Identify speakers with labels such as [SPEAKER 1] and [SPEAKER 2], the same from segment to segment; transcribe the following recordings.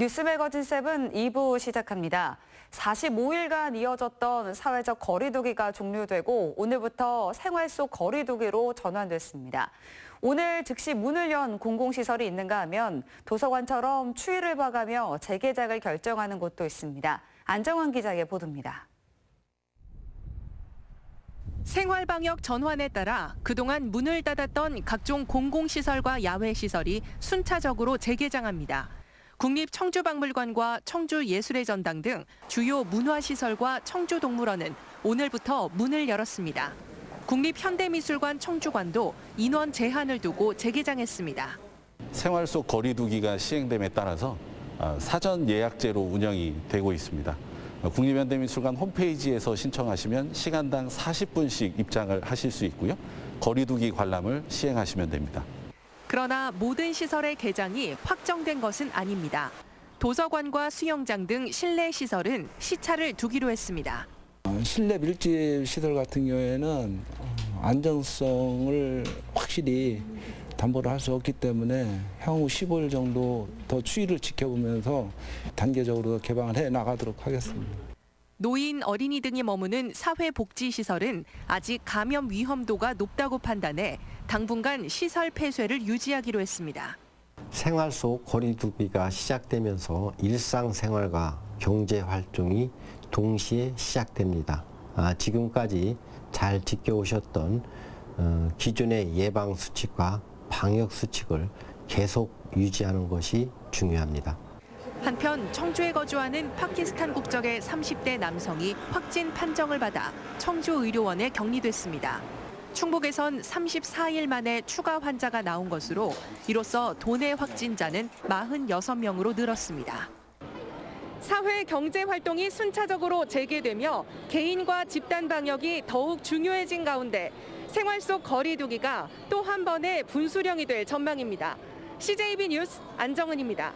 [SPEAKER 1] 뉴스 매거진 7 2부 시작합니다. 45일간 이어졌던 사회적 거리두기가 종료되고 오늘부터 생활 속 거리두기로 전환됐습니다. 오늘 즉시 문을 연 공공시설이 있는가 하면 도서관처럼 추위를 봐가며 재개장을 결정하는 곳도 있습니다. 안정환 기자의 보도입니다.
[SPEAKER 2] 생활방역 전환에 따라 그동안 문을 닫았던 각종 공공시설과 야외시설이 순차적으로 재개장합니다. 국립청주박물관과 청주예술의 전당 등 주요 문화시설과 청주동물원은 오늘부터 문을 열었습니다. 국립현대미술관 청주관도 인원 제한을 두고 재개장했습니다.
[SPEAKER 3] 생활 속 거리두기가 시행됨에 따라서 사전 예약제로 운영이 되고 있습니다. 국립현대미술관 홈페이지에서 신청하시면 시간당 40분씩 입장을 하실 수 있고요. 거리두기 관람을 시행하시면 됩니다.
[SPEAKER 2] 그러나 모든 시설의 개장이 확정된 것은 아닙니다. 도서관과 수영장 등 실내 시설은 시차를 두기로 했습니다.
[SPEAKER 4] 실내 밀집 시설 같은 경우에는 안정성을 확실히 담보를 할 수 없기 때문에 향후 15일 정도 더 추이를 지켜보면서 단계적으로 개방을 해 나가도록 하겠습니다.
[SPEAKER 2] 노인, 어린이 등이 머무는 사회복지시설은 아직 감염 위험도가 높다고 판단해 당분간 시설 폐쇄를 유지하기로 했습니다.
[SPEAKER 5] 생활 속 거리두기가 시작되면서 일상생활과 경제활동이 동시에 시작됩니다. 지금까지 잘 지켜오셨던 기존의 예방수칙과 방역수칙을 계속 유지하는 것이 중요합니다.
[SPEAKER 2] 한편 청주에 거주하는 파키스탄 국적의 30대 남성이 확진 판정을 받아 청주의료원에 격리됐습니다. 충북에선 34일 만에 추가 환자가 나온 것으로 이로써 도내 확진자는 46명으로 늘었습니다. 사회 경제 활동이 순차적으로 재개되며 개인과 집단 방역이 더욱 중요해진 가운데 생활 속 거리두기가 또 한 번의 분수령이 될 전망입니다. CJB 뉴스 안정은입니다.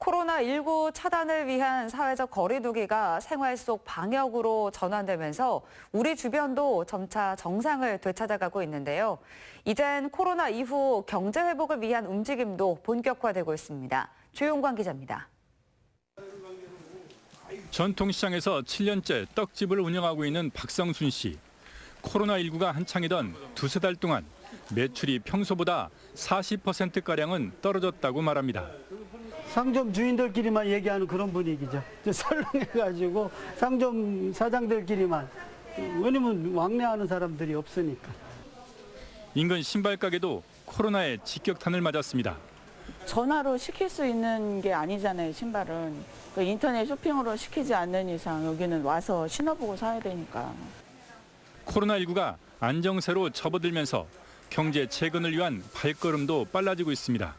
[SPEAKER 1] 코로나19 차단을 위한 사회적 거리두기가 생활 속 방역으로 전환되면서 우리 주변도 점차 정상을 되찾아가고 있는데요. 이젠 코로나 이후 경제 회복을 위한 움직임도 본격화되고 있습니다. 조용관 기자입니다.
[SPEAKER 6] 전통시장에서 7년째 떡집을 운영하고 있는 박성순 씨. 코로나19가 한창이던 두세 달 동안 매출이 평소보다 40%가량은 떨어졌다고 말합니다.
[SPEAKER 7] 상점 주인들끼리만 얘기하는 그런 분위기죠. 설렁해가지고 상점 사장들끼리만. 왜냐면 왕래하는 사람들이 없으니까.
[SPEAKER 6] 인근 신발가게도 코로나에 직격탄을 맞았습니다.
[SPEAKER 8] 전화로 시킬 수 있는 게 아니잖아요, 신발은. 인터넷 쇼핑으로 시키지 않는 이상 여기는 와서 신어보고 사야 되니까.
[SPEAKER 6] 코로나19가 안정세로 접어들면서 경제 재건을 위한 발걸음도 빨라지고 있습니다.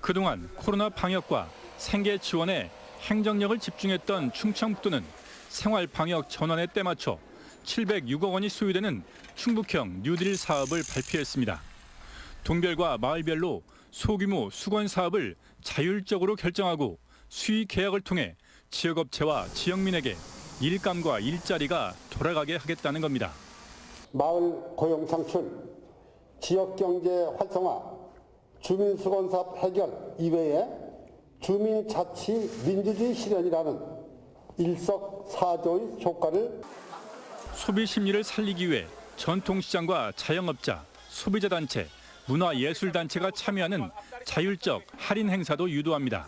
[SPEAKER 6] 그동안 코로나 방역과 생계 지원에 행정력을 집중했던 충청북도는 생활 방역 전환에 때맞춰 706억 원이 소요되는 충북형 뉴딜 사업을 발표했습니다. 동별과 마을별로 소규모 수건 사업을 자율적으로 결정하고 수의 계약을 통해 지역업체와 지역민에게 일감과 일자리가 돌아가게 하겠다는 겁니다.
[SPEAKER 9] 마을 고용 창출, 지역경제 활성화, 주민수건사업 해결 이외에 주민자치 민주주의 실현이라는 일석사조의 효과를
[SPEAKER 6] 소비 심리를 살리기 위해 전통시장과 자영업자, 소비자단체, 문화예술단체가 참여하는 자율적 할인 행사도 유도합니다.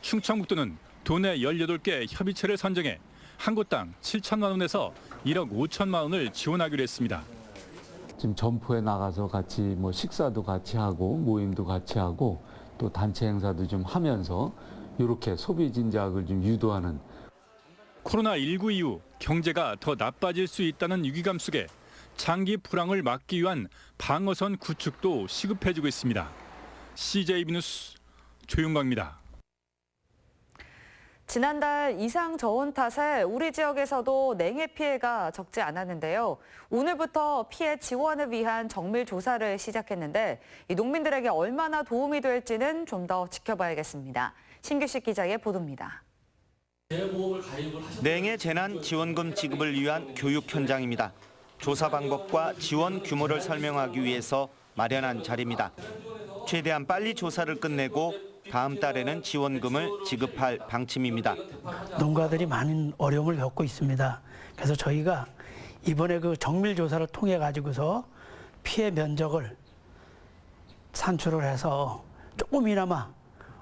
[SPEAKER 6] 충청북도는 도내 18개 협의체를 선정해 한 곳당 7천만 원에서 1억 5천만 원을 지원하기로 했습니다.
[SPEAKER 10] 지금 점포에 나가서 같이 식사도 같이 하고 모임도 같이 하고 또 단체 행사도 좀 하면서 이렇게 소비 진작을 좀 유도하는.
[SPEAKER 6] 코로나19 이후 경제가 더 나빠질 수 있다는 위기감 속에 장기 불황을 막기 위한 방어선 구축도 시급해지고 있습니다. CJB 뉴스 조용광입니다.
[SPEAKER 1] 지난달 이상 저온 탓에 우리 지역에서도 냉해 피해가 적지 않았는데요. 오늘부터 피해 지원을 위한 정밀 조사를 시작했는데 이 농민들에게 얼마나 도움이 될지는 좀 더 지켜봐야겠습니다. 신규식 기자의 보도입니다.
[SPEAKER 11] 냉해 재난 지원금 지급을 위한 교육 현장입니다. 조사 방법과 지원 규모를 설명하기 위해서 마련한 자리입니다. 최대한 빨리 조사를 끝내고 다음 달에는 지원금을 지급할 방침입니다.
[SPEAKER 12] 농가들이 많은 어려움을 겪고 있습니다. 그래서 저희가 이번에 그 정밀 조사를 통해 가지고서 피해 면적을 산출을 해서 조금이나마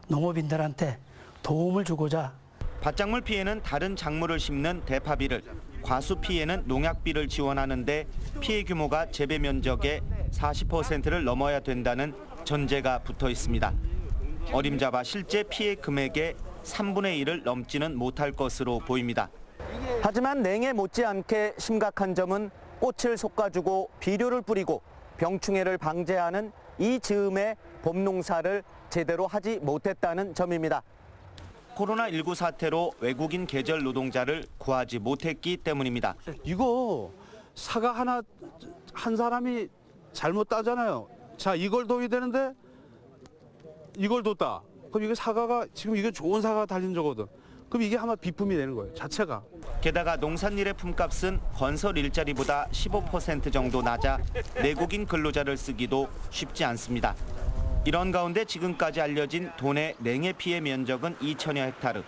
[SPEAKER 12] 농업인들한테 도움을 주고자
[SPEAKER 11] 밭작물 피해는 다른 작물을 심는 대파비를, 과수 피해는 농약비를 지원하는데 피해 규모가 재배 면적의 40%를 넘어야 된다는 전제가 붙어 있습니다. 어림잡아 실제 피해 금액의 3분의 1을 넘지는 못할 것으로 보입니다. 하지만 냉해 못지않게 심각한 점은 꽃을 솎아주고 비료를 뿌리고 병충해를 방제하는 이 즈음에 봄농사를 제대로 하지 못했다는 점입니다. 코로나19 사태로 외국인 계절 노동자를 구하지 못했기 때문입니다.
[SPEAKER 13] 이거 사과 하나 한 사람이 잘못 따잖아요. 자, 이걸 둬야 되는데 이걸 뒀다. 그럼 이게 사과가 지금 이게 좋은 사과가 달린 거거든. 그럼 이게 아마 비품이 되는 거예요, 자체가.
[SPEAKER 11] 게다가 농산일의 품값은 건설 일자리보다 15% 정도 낮아 내국인 근로자를 쓰기도 쉽지 않습니다. 이런 가운데 지금까지 알려진 도내 냉해 피해 면적은 2천여 헥타르.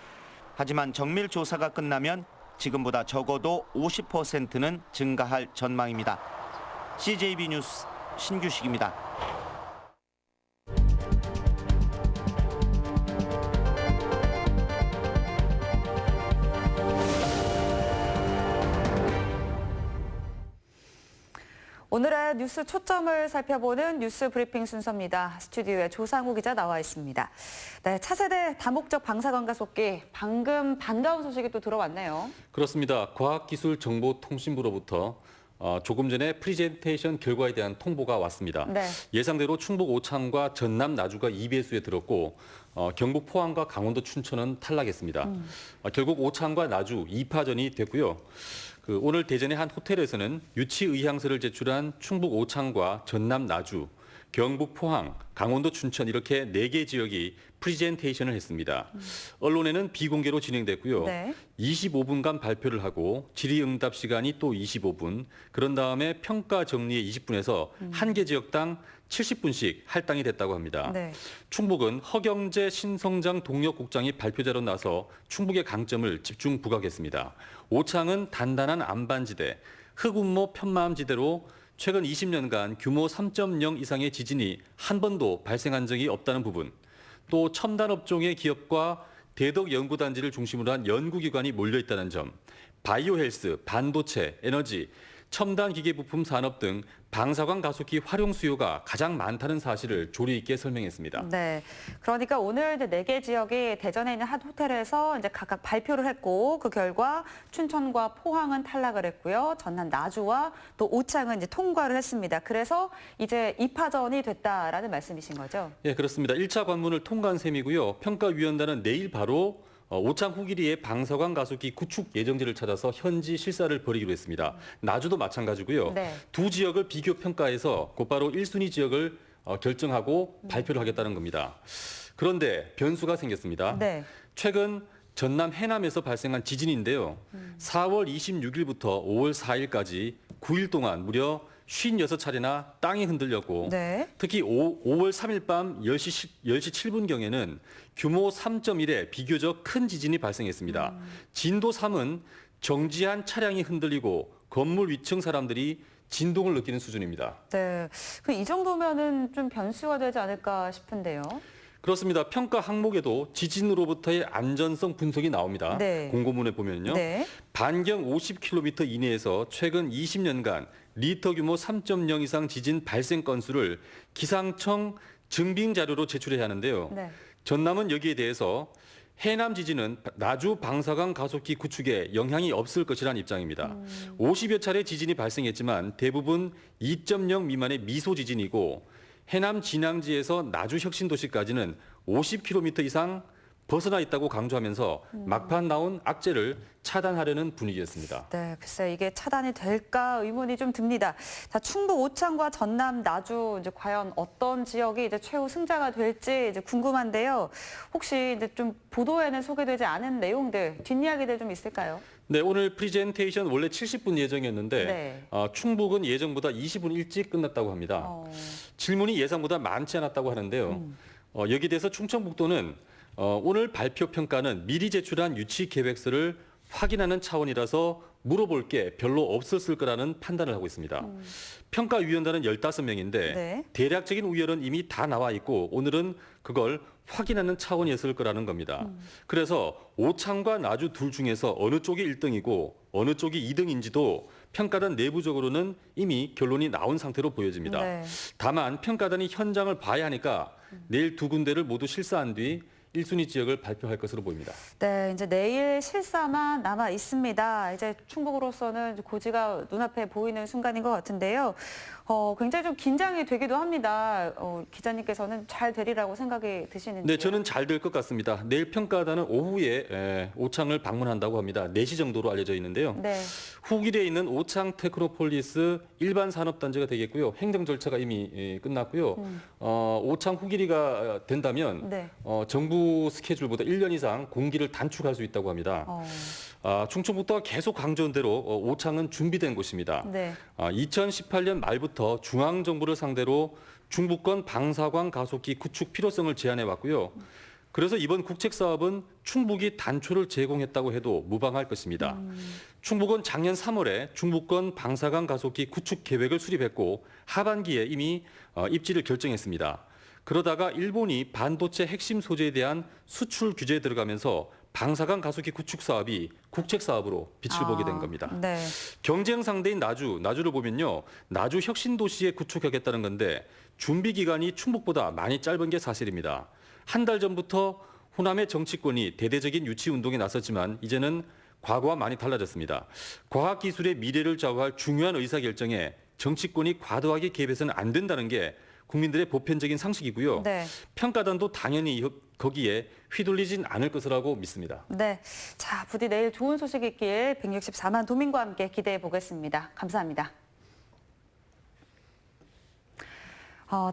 [SPEAKER 11] 하지만 정밀 조사가 끝나면 지금보다 적어도 50%는 증가할 전망입니다. CJB 뉴스 신규식입니다.
[SPEAKER 1] 오늘의 뉴스 초점을 살펴보는 뉴스 브리핑 순서입니다. 스튜디오에 조상우 기자 나와 있습니다. 네, 차세대 다목적 방사선 가속기 방금 반가운 소식이 또 들어왔네요.
[SPEAKER 14] 그렇습니다. 과학기술정보통신부로부터 조금 전에 프리젠테이션 결과에 대한 통보가 왔습니다.
[SPEAKER 1] 네.
[SPEAKER 14] 예상대로 충북 오창과 전남 나주가 2배수에 들었고 경북 포항과 강원도 춘천은 탈락했습니다. 결국 오창과 나주 2파전이 됐고요. 오늘 대전의 한 호텔에서는 유치 의향서를 제출한 충북 오창과 전남 나주, 경북 포항, 강원도 춘천 이렇게 4개 지역이 프리젠테이션을 했습니다. 언론에는 비공개로 진행됐고요.
[SPEAKER 1] 네.
[SPEAKER 14] 25분간 발표를 하고 질의응답 시간이 또 25분, 그런 다음에 평가 정리에 20분에서 한 개 지역당 70분씩 할당이 됐다고 합니다.
[SPEAKER 1] 네.
[SPEAKER 14] 충북은 허경재 신성장 동력국장이 발표자로 나서 충북의 강점을 집중 부각했습니다. 오창은 단단한 안반지대, 흑운모 편마음지대로 최근 20년간 규모 3.0 이상의 지진이 한 번도 발생한 적이 없다는 부분, 또 첨단 업종의 기업과 대덕 연구단지를 중심으로 한 연구기관이 몰려있다는 점, 바이오 헬스, 반도체, 에너지, 첨단 기계 부품 산업 등 방사광 가속기 활용 수요가 가장 많다는 사실을 조리 있게 설명했습니다.
[SPEAKER 1] 네, 그러니까 오늘 이제 4개 지역이 대전에 있는 한 호텔에서 이제 각각 발표를 했고 그 결과 춘천과 포항은 탈락을 했고요. 전남 나주와 또 오창은 이제 통과를 했습니다. 그래서 이제 2파전이 됐다라는 말씀이신 거죠?
[SPEAKER 14] 예, 그렇습니다. 1차 관문을 통과한 셈이고요. 평가위원단은 내일 바로 오창 후기리의 방사광 가속기 구축 예정지를 찾아서 현지 실사를 벌이기로 했습니다. 나주도 마찬가지고요.
[SPEAKER 1] 네.
[SPEAKER 14] 두 지역을 비교 평가해서 곧바로 1순위 지역을 결정하고 발표를 하겠다는 겁니다. 그런데 변수가 생겼습습니다.
[SPEAKER 1] 네.
[SPEAKER 14] 최근 전남 해남에서 발생한 지진인데요. 4월 26일부터 5월 4일까지 9일 동안 무려 56차례나 땅이 흔들렸고
[SPEAKER 1] 네.
[SPEAKER 14] 특히 5월 3일 밤 10시 7분경에는 규모 3.1의 비교적 큰 지진이 발생했습니다. 진도 3은 정지한 차량이 흔들리고 건물 위층 사람들이 진동을 느끼는 수준입니다.
[SPEAKER 1] 네, 이 정도면은 좀 변수가 되지 않을까 싶은데요.
[SPEAKER 14] 그렇습니다. 평가 항목에도 지진으로부터의 안전성 분석이 나옵니다.
[SPEAKER 1] 네.
[SPEAKER 14] 공고문에 보면요.
[SPEAKER 1] 네.
[SPEAKER 14] 반경 50km 이내에서 최근 20년간 리터 규모 3.0 이상 지진 발생 건수를 기상청 증빙 자료로 제출해야 하는데요.
[SPEAKER 1] 네.
[SPEAKER 14] 전남은 여기에 대해서 해남 지진은 나주 방사광 가속기 구축에 영향이 없을 것이라는 입장입니다. 50여 차례 지진이 발생했지만 대부분 2.0 미만의 미소 지진이고 해남 진앙지에서 나주 혁신도시까지는 50km 이상 벗어나 있다고 강조하면서 막판 나온 악재를 차단하려는 분위기였습니다.
[SPEAKER 1] 네, 글쎄 이게 차단이 될까 의문이 좀 듭니다. 자, 충북 오창과 전남 나주 이제 과연 어떤 지역이 이제 최후 승자가 될지 이제 궁금한데요. 혹시 이제 좀 보도에는 소개되지 않은 내용들, 뒷이야기들 좀 있을까요?
[SPEAKER 14] 네, 오늘 프리젠테이션 원래 70분 예정이었는데
[SPEAKER 1] 네.
[SPEAKER 14] 충북은 예정보다 20분 일찍 끝났다고 합니다. 질문이 예상보다 많지 않았다고 하는데요. 여기에 대해서 충청북도는 오늘 발표 평가는 미리 제출한 유치 계획서를 확인하는 차원이라서 물어볼 게 별로 없었을 거라는 판단을 하고 있습니다. 평가위원단은 15명인데
[SPEAKER 1] 네.
[SPEAKER 14] 대략적인 우열은 이미 다 나와 있고 오늘은 그걸 확인하는 차원이었을 거라는 겁니다. 그래서 오창과 나주 둘 중에서 어느 쪽이 1등이고 어느 쪽이 2등인지도 평가단 내부적으로는 이미 결론이 나온 상태로 보여집니다.
[SPEAKER 1] 네.
[SPEAKER 14] 다만 평가단이 현장을 봐야 하니까 내일 두 군데를 모두 실사한 뒤 1순위 지역을 발표할 것으로 보입니다.
[SPEAKER 1] 네, 이제 내일 실사만 남아 있습니다. 이제 충북으로서는 고지가 눈앞에 보이는 순간인 것 같은데요. 굉장히 좀 긴장이 되기도 합니다. 기자님께서는 잘 되리라고 생각이 드시는지요?
[SPEAKER 14] 네, 저는 잘 될 것 같습니다. 내일 평가단은 오후에 오창을 방문한다고 합니다. 4시 정도로 알려져 있는데요.
[SPEAKER 1] 네.
[SPEAKER 14] 후길에 있는 오창 테크노폴리스 일반 산업단지가 되겠고요. 행정 절차가 이미 끝났고요. 오창 후길이가 된다면
[SPEAKER 1] 네.
[SPEAKER 14] 정부 스케줄보다 1년 이상 공기를 단축할 수 있다고 합니다. 충청북도가 계속 강조한 대로 오창은 준비된 곳입니다.
[SPEAKER 1] 네.
[SPEAKER 14] 2018년 말부터 중앙정부를 상대로 중부권 방사광 가속기 구축 필요성을 제안해 왔고요. 그래서 이번 국책사업은 충북이 단초를 제공했다고 해도 무방할 것입니다. 충북은 작년 3월에 중부권 방사광 가속기 구축 계획을 수립했고 하반기에 이미 입지를 결정했습니다. 그러다가 일본이 반도체 핵심 소재에 대한 수출 규제에 들어가면서 방사광 가속기 구축 사업이 국책 사업으로 빛을 보게 된 겁니다.
[SPEAKER 1] 네.
[SPEAKER 14] 경쟁 상대인 나주를 보면요. 나주 혁신 도시에 구축하겠다는 건데 준비 기간이 충북보다 많이 짧은 게 사실입니다. 한 달 전부터 호남의 정치권이 대대적인 유치 운동에 나섰지만 이제는 과거와 많이 달라졌습니다. 과학 기술의 미래를 좌우할 중요한 의사결정에 정치권이 과도하게 개입해서는 안 된다는 게 국민들의 보편적인 상식이고요.
[SPEAKER 1] 네.
[SPEAKER 14] 평가단도 당연히 거기에 휘둘리진 않을 것이라고 믿습니다.
[SPEAKER 1] 네. 자, 부디 내일 좋은 소식 있길 164만 도민과 함께 기대해 보겠습니다. 감사합니다.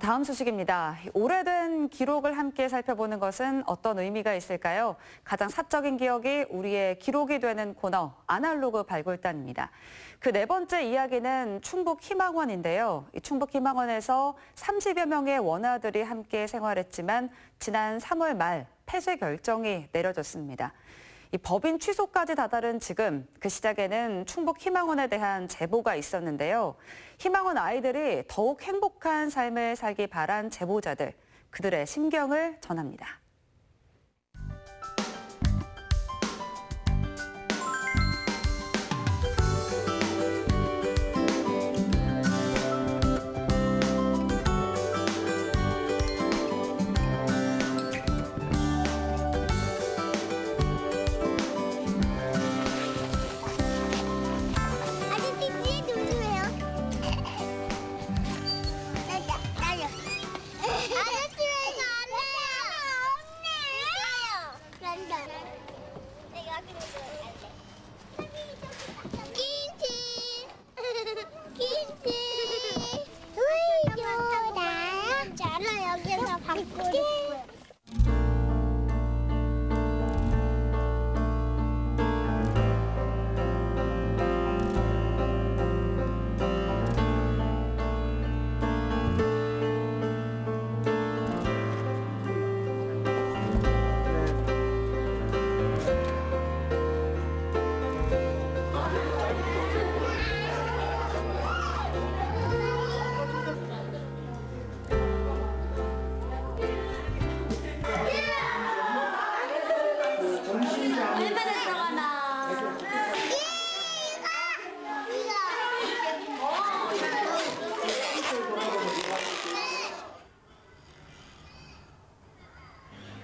[SPEAKER 1] 다음 소식입니다. 오래된 기록을 함께 살펴보는 것은 어떤 의미가 있을까요? 가장 사적인 기억이 우리의 기록이 되는 코너, 아날로그 발굴단입니다. 그 네 번째 이야기는 충북희망원인데요. 이 충북희망원에서 30여 명의 원아들이 함께 생활했지만 지난 3월 말 폐쇄 결정이 내려졌습니다. 이 법인 취소까지 다다른 지금 그 시작에는 충북희망원에 대한 제보가 있었는데요. 희망원 아이들이 더욱 행복한 삶을 살기 바란 제보자들, 그들의 심경을 전합니다.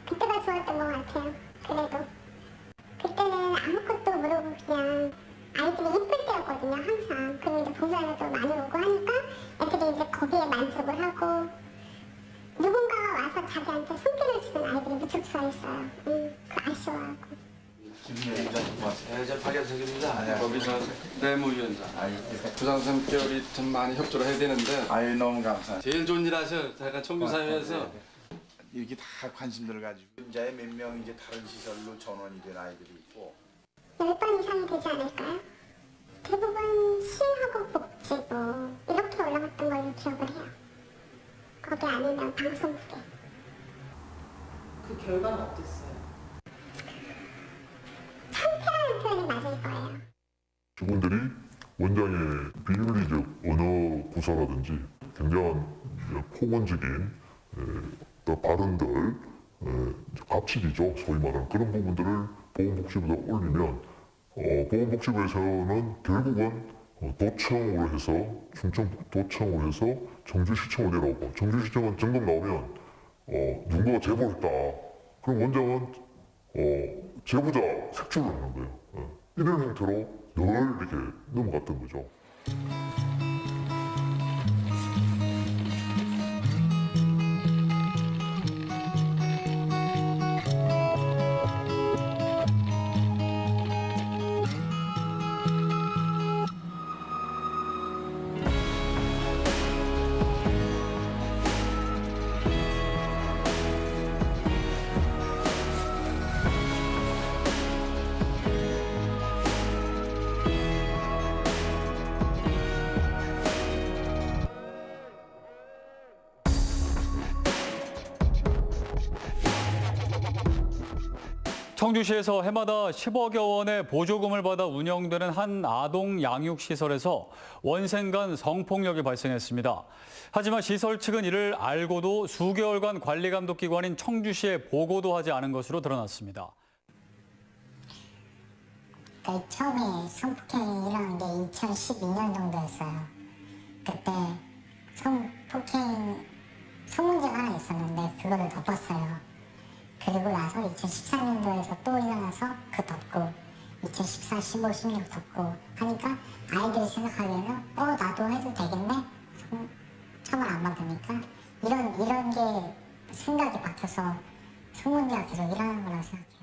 [SPEAKER 15] 그때가 좋았던 것 같아요. 그래도 그때는 아무것도 모르고 그냥 아이들이 예쁠 때였거든요. 항상. 그리고 이제 봉사자도 많이 오고 하니까 애들이 이제 거기에 만족을 하고 누군가가 와서 자기한테 손길을 주는 아이들이 무척 좋아했어요. 그 아쉬워하고.
[SPEAKER 16] 저 박연석입니다. 거기서 내무위원장. 부장선결이 좀 많이 협조를 해야 되는데.
[SPEAKER 17] 아유 너무 감사합니다.
[SPEAKER 16] 제일 좋은 일 하셔. 제가 청주사회에서
[SPEAKER 17] 이렇게 다 관심들을 가지고 혼자에 몇 명 이제 다른 시설로 전원이 된 아이들이 있고
[SPEAKER 15] 10번 이상이 되지 않을까요? 대부분 시하고 복지부 이렇게 올라갔던 걸로 기억을 해요. 거기 아니면 방송국에.
[SPEAKER 8] 그 결과는 어땠어요?
[SPEAKER 15] 창피하는 표현이 맞을 거예요.
[SPEAKER 18] 직원들이 원장의 비윤리적 언어 구사라든지 굉장한 폭언적인 발언들, 갑질이죠. 소위 말하는 그런 부분들을 보건복지부에 올리면 보건복지부에서는 결국은 도청을 해서 충청도청을 해서 정주시청을 내려오고 정주시청은 점검 나오면 누군가가 제보했다. 그럼 원장은 제보자 색출을 하는 거예요. 이런 형태로 늘 이렇게 넘어갔던 거죠.
[SPEAKER 19] 청주시에서 해마다 10억여 원의 보조금을 받아 운영되는 한 아동 양육시설에서 원생 간 성폭력이 발생했습니다. 하지만 시설 측은 이를 알고도 수개월간 관리감독기관인 청주시에 보고도 하지 않은 것으로 드러났습니다.
[SPEAKER 15] 처음에 성폭행이 일어난 게 2012년 정도였어요. 그때 성폭행 소문제가 하나 있었는데 그거를 덮었어요. 그리고 나서 2014년도에서 또 일어나서 그 덮고 2014, 15, 16 덮고 하니까 아이들이 생각하기에는 나도 해도 되겠네? 처벌 안 받으니까 이런 게 생각이 바뀌어서 성문제가 계속 일어나는 거라고 생각해요.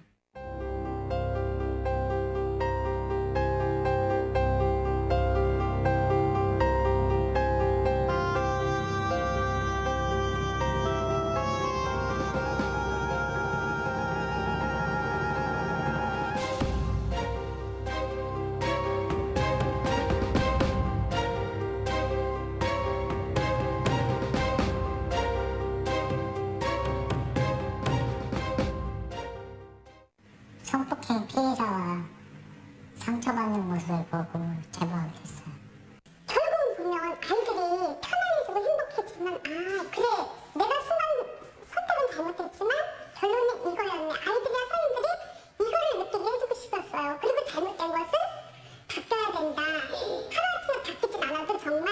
[SPEAKER 15] 성폭행 피해자와 상처받는 모습을 보고 제보하게 됐어요. 결국은 보면 아이들이 편안해지고 행복해지면 그래 내가 선택은 잘못했지만 결론은 이거였네. 아이들이나 성인들이 이거를 느끼게 해주고 싶었어요. 그리고 잘못된 것은 바뀌어야 된다. 하루아침에 바뀌진 않아도 정말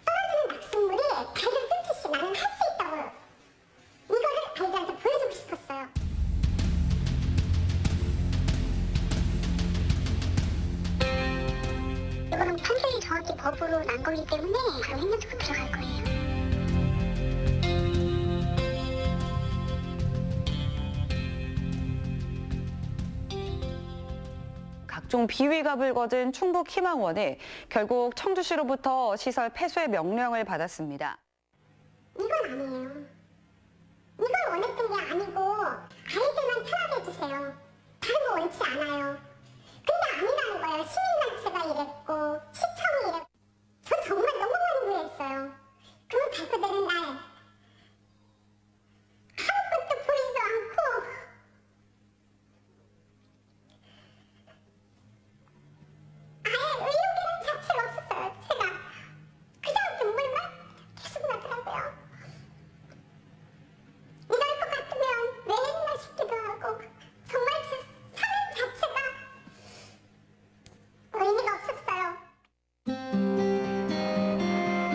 [SPEAKER 15] 떨어지는 낙숫물이 발을 뚫듯이 나는 할 수 있다고 이거를 아이들한테 보여주고 싶었어요. 이거는 판결이 정확히 법으로 난 거기 때문에 바로 행정적으로 들어갈 거예요.
[SPEAKER 1] 각종 비위가 불거진 충북희망원이 결국 청주시로부터 시설 폐쇄 명령을 받았습니다.
[SPEAKER 15] 이건 아니에요. 이걸 원했던 게 아니고 아이들만 편하게 해주세요. 다른 거 원치 않아요. 근데 아니라는 거예요. 시민단체가 이랬고 시청이 이랬고 저 정말 너무 많이 후회했어요. 그걸 발표되는 날 아무것도 보이지도 않고 아예 의욕이라는 자체가 없었어요. 제가 그냥 눈물만 계속 나더라고요. 이럴 것 같으면 왜 했나 싶기도 하고 정말 제 삶 자체가 의미가 없었어요.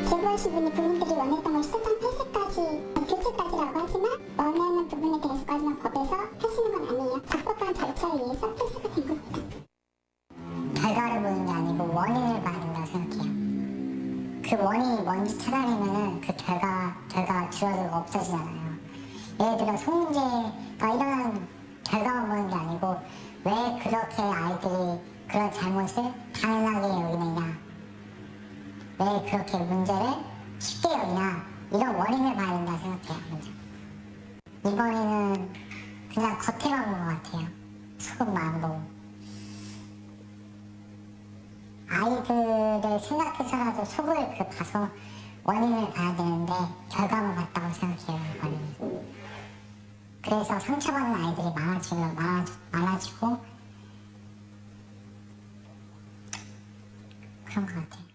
[SPEAKER 15] 제보하신 분이 본인들이 원했던 걸 시장 폐쇄까지, 교체까지라고 하지만 원하는 부분에 대해서까지는 법에서 하시는 건 아니에요. 적법한 절차에 의해서 폐쇄가 된 겁니다. 결과를 보는 게 아니고 원인을 봐야 된다고 생각해요. 그 원인이 뭔지 찾아내면은 그 결과가 줄어들고 없어지잖아요. 예를 들어 성문제가 일어난 결과만 보는 게 아니고 왜 그렇게 아이들이 그런 잘못을 당연하게 여기느냐, 왜 그렇게 문제를 쉽게 여기냐, 이런 원인을 봐야 된다고 생각해요. 먼저. 이번에는 그냥 겉에만 본 것 같아요. 속은 안 보고. 아이들을 생각해서라도 속을 봐서 원인을 봐야 되는데 결과만 봤다고 생각해요. 이번에는. 그래서 상처받는 아이들이 많아지고 그런 것 같아요.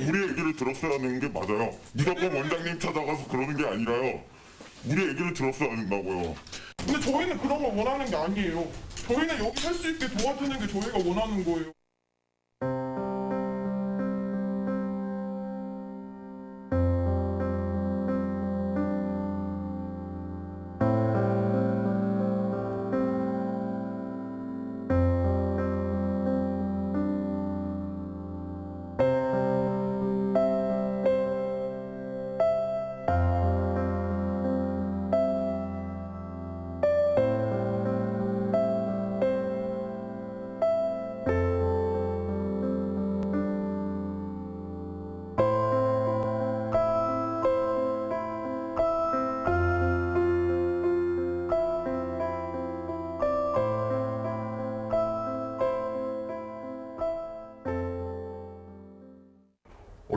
[SPEAKER 18] 우리 얘기를 들었어야 하는 게 맞아요. 무조건 원장님 찾아가서 그러는 게 아니라요. 우리 얘기를 들었어야 한다고요.
[SPEAKER 20] 근데 저희는 그런 걸 원하는 게 아니에요. 저희는 여기 살 수 있게 도와주는 게 저희가 원하는 거예요.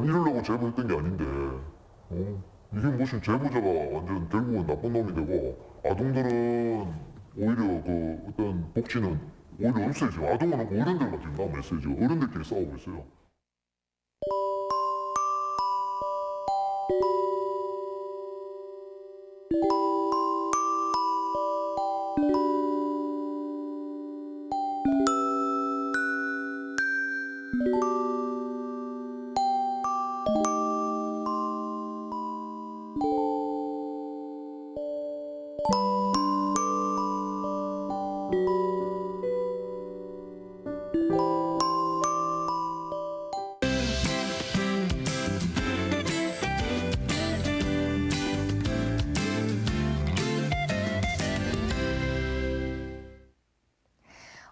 [SPEAKER 18] 이러려고 제보했던 게 아닌데 이게 무슨 제보자가 완전 결국은 나쁜 놈이 되고 아동들은 오히려 그 어떤 복지는 오히려 없어지고 아동은 없고 어른들만 지금 남아 있어요. 지금 어른들끼리 싸우고 있어요.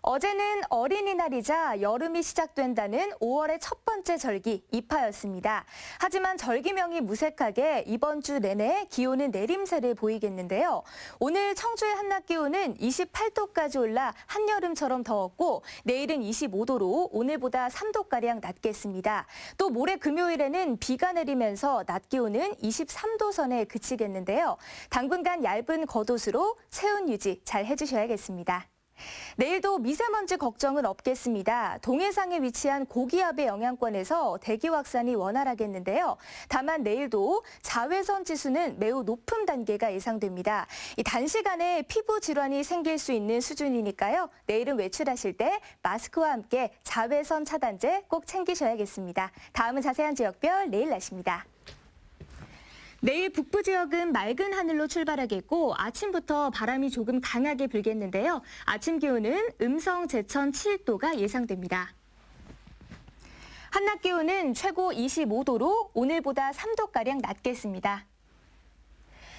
[SPEAKER 21] 어제는 어린이날이자 여름이 시작된다는 5월의 첫 번째 절기 입하였습니다. 하지만 절기명이 무색하게 이번 주 내내 기온은 내림세를 보이겠는데요. 오늘 청주의 한낮 기온은 28도까지 올라 한여름처럼 더웠고 내일은 25도로 오늘보다 3도가량 낮겠습니다. 또 모레 금요일에는 비가 내리면서 낮 기온은 23도 선에 그치겠는데요. 당분간 얇은 겉옷으로 체온 유지 잘 해주셔야겠습니다. 내일도 미세먼지 걱정은 없겠습니다. 동해상에 위치한 고기압의 영향권에서 대기 확산이 원활하겠는데요. 다만 내일도 자외선 지수는 매우 높은 단계가 예상됩니다. 단시간에 피부 질환이 생길 수 있는 수준이니까요. 내일은 외출하실 때 마스크와 함께 자외선 차단제 꼭 챙기셔야겠습니다. 다음은 자세한 지역별 내일 날씨입니다. 내일 북부 지역은 맑은 하늘로 출발하겠고 아침부터 바람이 조금 강하게 불겠는데요. 아침 기온은 음성 제천 7도가 예상됩니다. 한낮 기온은 최고 25도로 오늘보다 3도가량 낮겠습니다.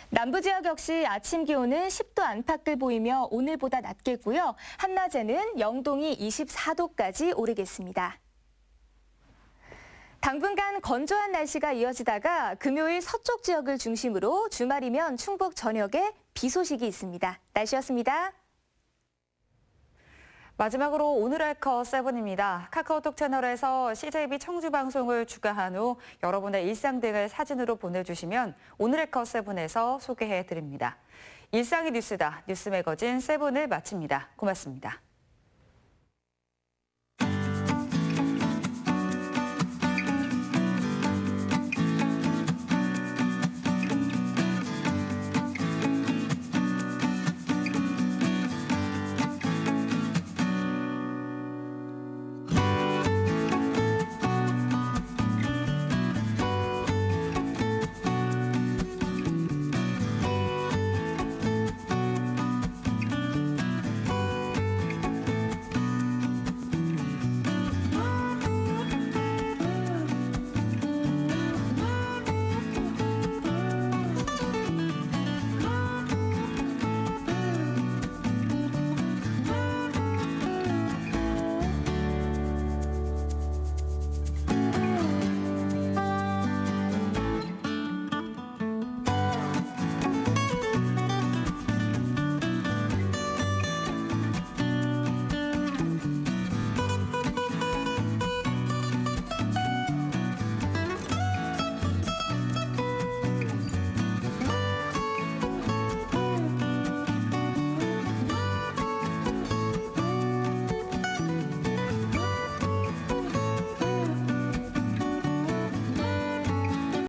[SPEAKER 21] 남부 지역 역시 아침 기온은 10도 안팎을 보이며 오늘보다 낮겠고요. 한낮에는 영동이 24도까지 오르겠습니다. 당분간 건조한 날씨가 이어지다가 금요일 서쪽 지역을 중심으로 주말이면 충북 전역에 비 소식이 있습니다. 날씨였습니다.
[SPEAKER 1] 마지막으로 오늘의 컷7입니다. 카카오톡 채널에서 CJB 청주 방송을 추가한 후 여러분의 일상 등을 사진으로 보내주시면 오늘의 컷7에서 소개해드립니다. 일상이 뉴스다. 뉴스 매거진 7을 마칩니다. 고맙습니다.